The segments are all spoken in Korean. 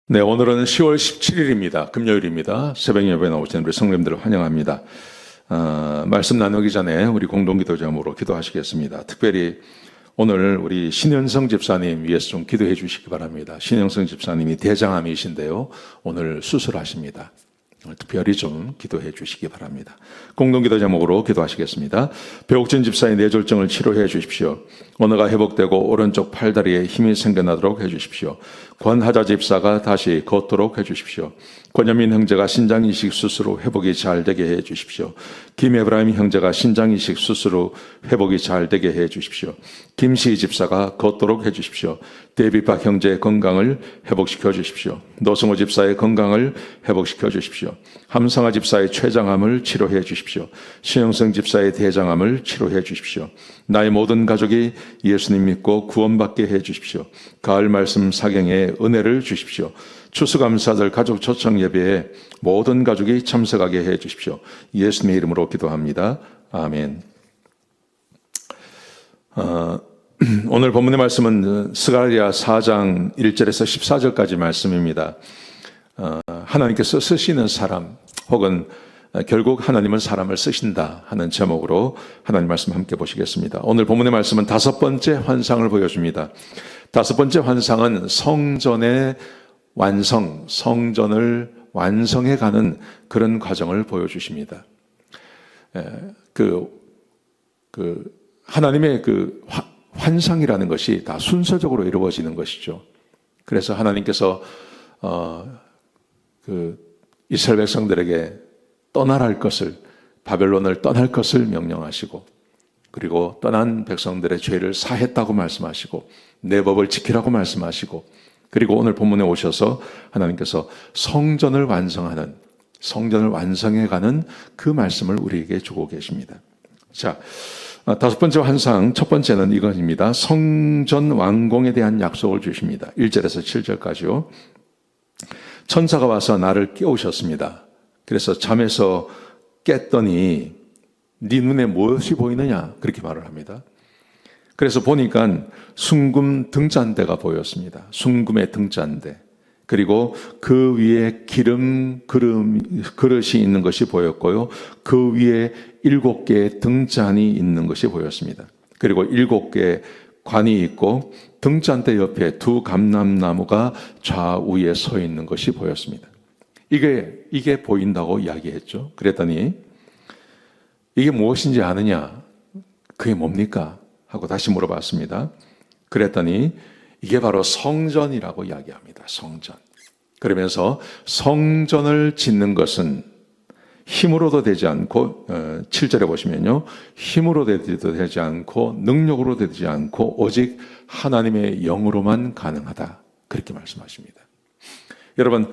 네, 오늘은 10월 17일입니다. 금요일입니다. 새벽 예배에 나오신 우리 성도님들을 환영합니다. 말씀 나누기 전에 우리 공동기도 제목으로 기도하시겠습니다. 특별히 오늘 우리 신현성 집사님 위해서 좀 기도해 주시기 바랍니다. 신현성 집사님이 대장암이신데요. 오늘 수술하십니다. 특별히 좀 기도해 주시기 바랍니다. 공동기도 제목으로 기도하시겠습니다. 배옥진 집사의 뇌졸중을 치료해 주십시오. 언어가 회복되고 오른쪽 팔다리에 힘이 생겨나도록 해 주십시오. 권하자 집사가 다시 걷도록 해 주십시오. 권여민 형제가 신장이식 수술 후 회복이 잘 되게 해 주십시오. 김에브라임 형제가 신장이식 수술 후 회복이 잘 되게 해 주십시오. 김시희 집사가 걷도록 해 주십시오. 데이비박 형제의 건강을 회복시켜 주십시오. 노승호 집사의 건강을 회복시켜 주십시오. 함성아 집사의 췌장암을 치료해 주십시오. 신영성 집사의 대장암을 치료해 주십시오. 나의 모든 가족이 예수님 믿고 구원받게 해 주십시오. 가을 말씀 사경에 은혜를 주십시오. 추수감사절 가족 초청 예배에 모든 가족이 참석하게 해 주십시오. 예수님의 이름으로 기도합니다. 아멘. 오늘 본문의 말씀은 스가랴 4장 1절에서 14절까지 말씀입니다. 하나님께서 쓰시는 사람 혹은 결국 하나님은 사람을 쓰신다 하는 제목으로 하나님 말씀 함께 보시겠습니다. 오늘 본문의 말씀은 다섯 번째 환상을 보여줍니다. 다섯 번째 환상은 성전의 완성, 성전을 완성해가는 그런 과정을 보여주십니다. 하나님의 환상이라는 것이 다 순서적으로 이루어지는 것이죠. 그래서 하나님께서 이스라엘 백성들에게 떠나라 할 것을, 바벨론을 떠날 것을 명령하시고, 그리고 떠난 백성들의 죄를 사했다고 말씀하시고, 내 법을 지키라고 말씀하시고, 그리고 오늘 본문에 오셔서 하나님께서 성전을 완성하는, 성전을 완성해가는 그 말씀을 우리에게 주고 계십니다. 자, 다섯 번째 환상, 첫 번째는 이것입니다. 성전 완공에 대한 약속을 주십니다. 1절에서 7절까지요. 천사가 와서 나를 깨우셨습니다. 그래서 잠에서 깼더니 네 눈에 무엇이 보이느냐? 그렇게 말을 합니다. 그래서 보니까 순금 등잔대가 보였습니다. 순금의 등잔대. 그리고 그 위에 그릇이 있는 것이 보였고요. 그 위에 7개의 등잔이 있는 것이 보였습니다. 그리고 7개의 관이 있고 등잔대 옆에 2 감람나무가 좌우에 서 있는 것이 보였습니다. 이게 보인다고 이야기했죠. 그랬더니 이게 무엇인지 아느냐? 그게 뭡니까? 하고 다시 물어봤습니다. 그랬더니 이게 바로 성전이라고 이야기합니다. 성전. 그러면서 성전을 짓는 것은 힘으로도 되지 않고 7절에 보시면요. 힘으로도 되지 않고 능력으로 되지 않고 오직 하나님의 영으로만 가능하다. 그렇게 말씀하십니다. 여러분,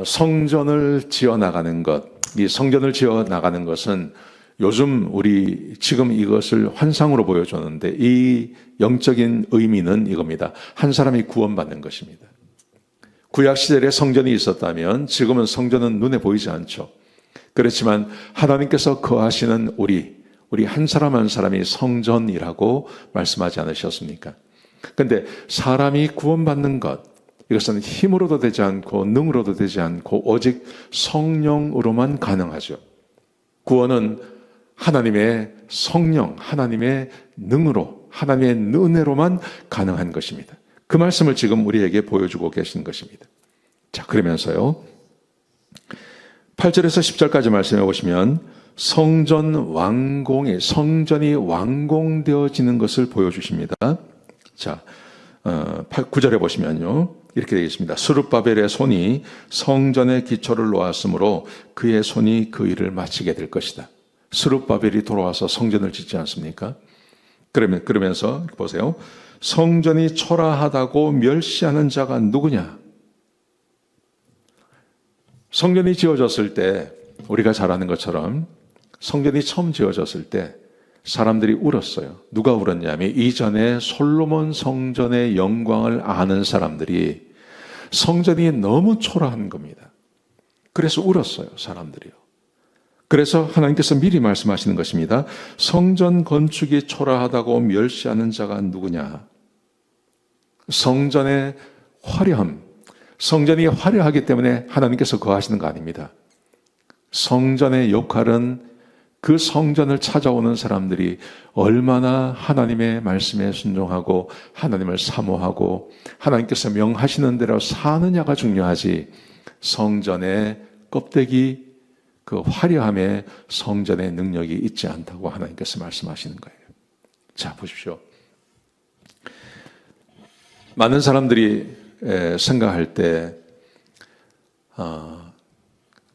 성전을 지어나가는 것, 이 성전을 지어나가는 것은 요즘 우리 지금 이것을 환상으로 보여줬는데 이 영적인 의미는 이겁니다. 한 사람이 구원받는 것입니다. 구약시절에 성전이 있었다면 지금은 성전은 눈에 보이지 않죠. 그렇지만 하나님께서 거하시는 우리 한 사람 한 사람이 성전이라고 말씀하지 않으셨습니까? 그런데 사람이 구원받는 것, 이것은 힘으로도 되지 않고 능으로도 되지 않고 오직 성령으로만 가능하죠. 구원은 하나님의 성령, 하나님의 능으로, 하나님의 은혜로만 가능한 것입니다. 그 말씀을 지금 우리에게 보여주고 계신 것입니다. 자, 그러면서요. 8절에서 10절까지 말씀해 보시면 성전이 완공되어지는 것을 보여주십니다. 자, 9절에 보시면요. 이렇게 되어 있습니다. 스룹바벨의 손이 성전의 기초를 놓았으므로 그의 손이 그 일을 마치게 될 것이다. 스룹바벨이 돌아와서 성전을 짓지 않습니까? 그러면서 보세요. 성전이 초라하다고 멸시하는 자가 누구냐? 성전이 지어졌을 때 우리가 잘 아는 것처럼 성전이 처음 지어졌을 때 사람들이 울었어요. 누가 울었냐면 이전에 솔로몬 성전의 영광을 아는 사람들이 성전이 너무 초라한 겁니다. 그래서 울었어요. 사람들이요. 그래서 하나님께서 미리 말씀하시는 것입니다. 성전 건축이 초라하다고 멸시하는 자가 누구냐? 성전의 화려함, 성전이 화려하기 때문에 하나님께서 거하시는 거 아닙니다. 성전의 역할은 그 성전을 찾아오는 사람들이 얼마나 하나님의 말씀에 순종하고 하나님을 사모하고 하나님께서 명하시는 대로 사느냐가 중요하지, 성전의 껍데기, 그 화려함에 성전의 능력이 있지 않다고 하나님께서 말씀하시는 거예요. 자, 보십시오. 많은 사람들이 생각할 때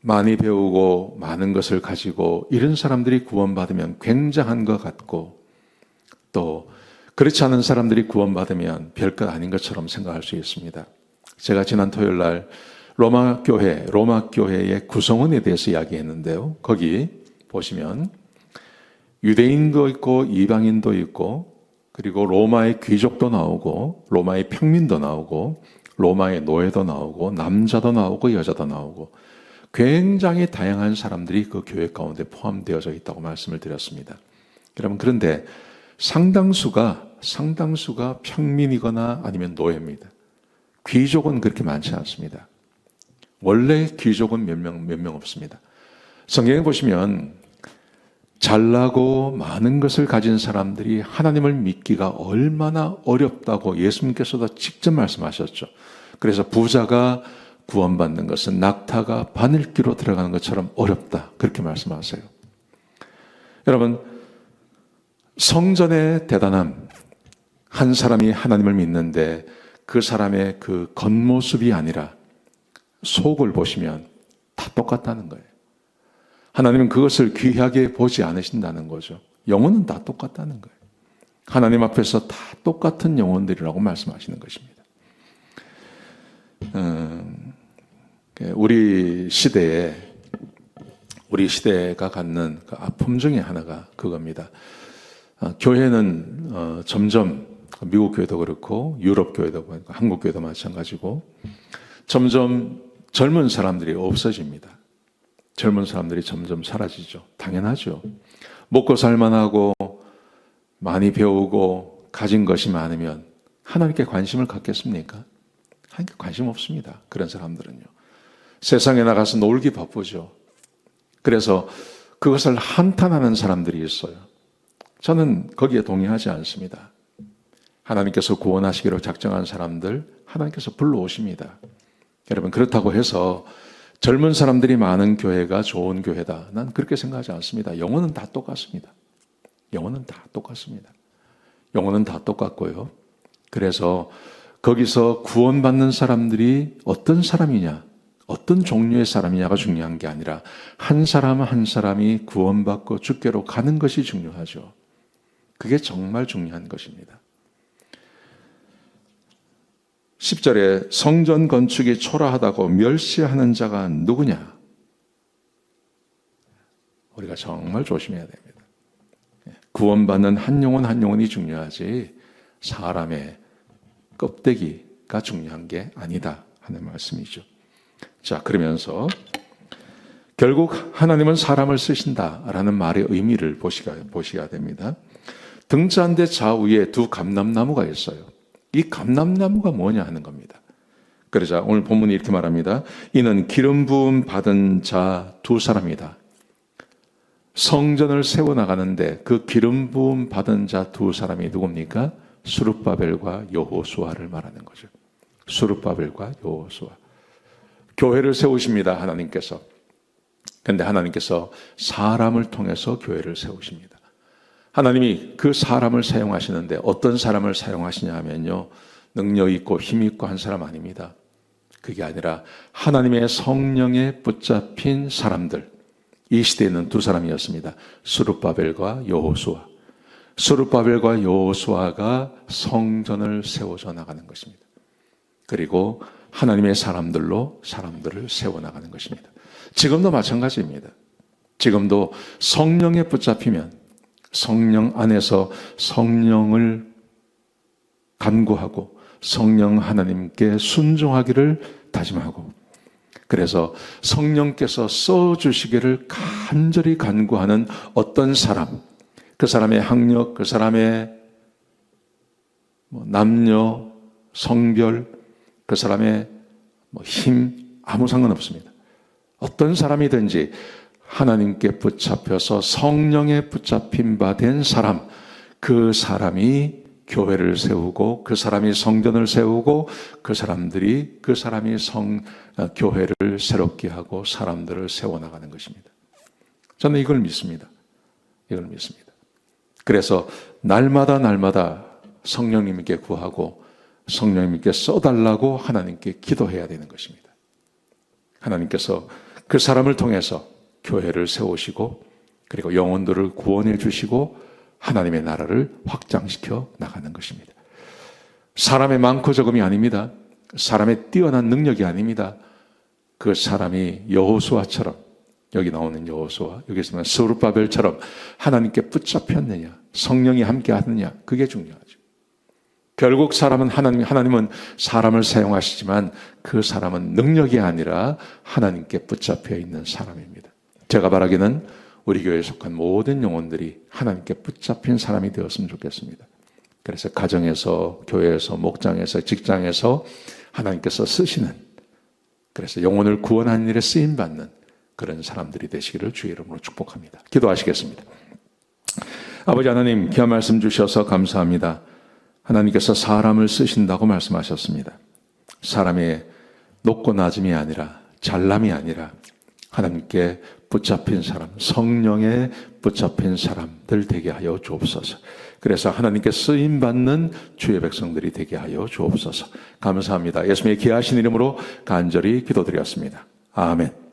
많이 배우고 많은 것을 가지고 이런 사람들이 구원받으면 굉장한 것 같고, 또 그렇지 않은 사람들이 구원받으면 별것 아닌 것처럼 생각할 수 있습니다. 제가 지난 토요일 날 로마 교회의 구성원에 대해서 이야기했는데요. 거기 보시면 유대인도 있고 이방인도 있고, 그리고 로마의 귀족도 나오고 로마의 평민도 나오고 로마의 노예도 나오고 남자도 나오고 여자도 나오고 굉장히 다양한 사람들이 그 교회 가운데 포함되어져 있다고 말씀을 드렸습니다. 여러분, 그런데 상당수가 평민이거나 아니면 노예입니다. 귀족은 그렇게 많지 않습니다. 원래 귀족은 몇 명 없습니다. 성경에 보시면 잘나고 많은 것을 가진 사람들이 하나님을 믿기가 얼마나 어렵다고 예수님께서도 직접 말씀하셨죠. 그래서 부자가 구원받는 것은 낙타가 바늘귀로 들어가는 것처럼 어렵다, 그렇게 말씀하세요. 여러분, 성전의 대단함, 한 사람이 하나님을 믿는데 그 사람의 그 겉모습이 아니라 속을 보시면 다 똑같다는 거예요. 하나님은 그것을 귀하게 보지 않으신다는 거죠. 영혼은 다 똑같다는 거예요. 하나님 앞에서 다 똑같은 영혼들이라고 말씀하시는 것입니다. 우리 시대가 갖는 그 아픔 중에 하나가 그겁니다. 교회는 점점, 미국 교회도 그렇고 유럽 교회도 그렇고 한국 교회도 마찬가지고, 점점 젊은 사람들이 없어집니다. 젊은 사람들이 점점 사라지죠. 당연하죠. 먹고 살만하고 많이 배우고 가진 것이 많으면 하나님께 관심을 갖겠습니까? 하나님께 관심 없습니다. 그런 사람들은요. 세상에 나가서 놀기 바쁘죠. 그래서 그것을 한탄하는 사람들이 있어요. 저는 거기에 동의하지 않습니다. 하나님께서 구원하시기로 작정한 사람들 하나님께서 불러오십니다. 여러분, 그렇다고 해서 젊은 사람들이 많은 교회가 좋은 교회다, 난 그렇게 생각하지 않습니다. 영혼은 다 똑같습니다. 영혼은 다 똑같습니다. 영혼은 다 똑같고요. 그래서 거기서 구원받는 사람들이 어떤 사람이냐, 어떤 종류의 사람이냐가 중요한 게 아니라 한 사람 한 사람이 구원받고 주께로 가는 것이 중요하죠. 그게 정말 중요한 것입니다. 10절에 성전 건축이 초라하다고 멸시하는 자가 누구냐? 우리가 정말 조심해야 됩니다. 구원받는 한 영혼 한 영혼이 중요하지 사람의 껍데기가 중요한 게 아니다 하는 말씀이죠. 자, 그러면서 결국 하나님은 사람을 쓰신다라는 말의 의미를 보셔야 됩니다. 등잔대 좌우에 두 감람나무가 있어요. 이 감람나무가 뭐냐 하는 겁니다. 그러자 오늘 본문이 이렇게 말합니다. 이는 기름 부음 받은 자 두 사람이다. 성전을 세워나가는데 그 기름 부음 받은 자 두 사람이 누굽니까? 스룹바벨과 여호수아를 말하는 거죠. 스룹바벨과 여호수아. 교회를 세우십니다, 하나님께서. 그런데 하나님께서 사람을 통해서 교회를 세우십니다. 하나님이 그 사람을 사용하시는데 어떤 사람을 사용하시냐 하면요, 능력 있고 힘 있고 한 사람 아닙니다. 그게 아니라 하나님의 성령에 붙잡힌 사람들. 이 시대에는 두 사람이었습니다. 스룹바벨과 여호수아. 스룹바벨과 여호수아가 성전을 세워져 나가는 것입니다. 그리고 하나님의 사람들로 사람들을 세워나가는 것입니다. 지금도 마찬가지입니다. 지금도 성령에 붙잡히면 성령 안에서 성령을 간구하고 성령 하나님께 순종하기를 다짐하고, 그래서 성령께서 써주시기를 간절히 간구하는 어떤 사람, 그 사람의 학력, 그 사람의 남녀, 성별, 그 사람의 힘, 아무 상관없습니다. 어떤 사람이든지 하나님께 붙잡혀서 성령에 붙잡힌 바 된 사람, 그 사람이 교회를 세우고 그 사람이 성전을 세우고 그 사람이 교회를 새롭게 하고 사람들을 세워나가는 것입니다. 저는 이걸 믿습니다. 이걸 믿습니다. 그래서 날마다 성령님께 구하고 성령님께 써달라고 하나님께 기도해야 되는 것입니다. 하나님께서 그 사람을 통해서 교회를 세우시고 그리고 영혼들을 구원해 주시고 하나님의 나라를 확장시켜 나가는 것입니다. 사람의 많고 적음이 아닙니다. 사람의 뛰어난 능력이 아닙니다. 그 사람이 여호수아처럼, 여기 나오는 여호수아, 여기 있으면 스룹바벨처럼 하나님께 붙잡혔느냐, 성령이 함께 하느냐, 그게 중요하죠. 결국 하나님은 사람을 사용하시지만 그 사람은 능력이 아니라 하나님께 붙잡혀 있는 사람입니다. 제가 바라기는 우리 교회에 속한 모든 영혼들이 하나님께 붙잡힌 사람이 되었으면 좋겠습니다. 그래서 가정에서, 교회에서, 목장에서, 직장에서 하나님께서 쓰시는, 그래서 영혼을 구원하는 일에 쓰임받는 그런 사람들이 되시기를 주의 이름으로 축복합니다. 기도하시겠습니다. 아버지 하나님, 귀한 말씀 주셔서 감사합니다. 하나님께서 사람을 쓰신다고 말씀하셨습니다. 사람의 높고 낮음이 아니라, 잘남이 아니라 하나님께 붙잡힌 사람, 성령에 붙잡힌 사람들 되게 하여 주옵소서. 그래서 하나님께 쓰임받는 주의 백성들이 되게 하여 주옵소서. 감사합니다. 예수님의 귀하신 이름으로 간절히 기도드렸습니다. 아멘.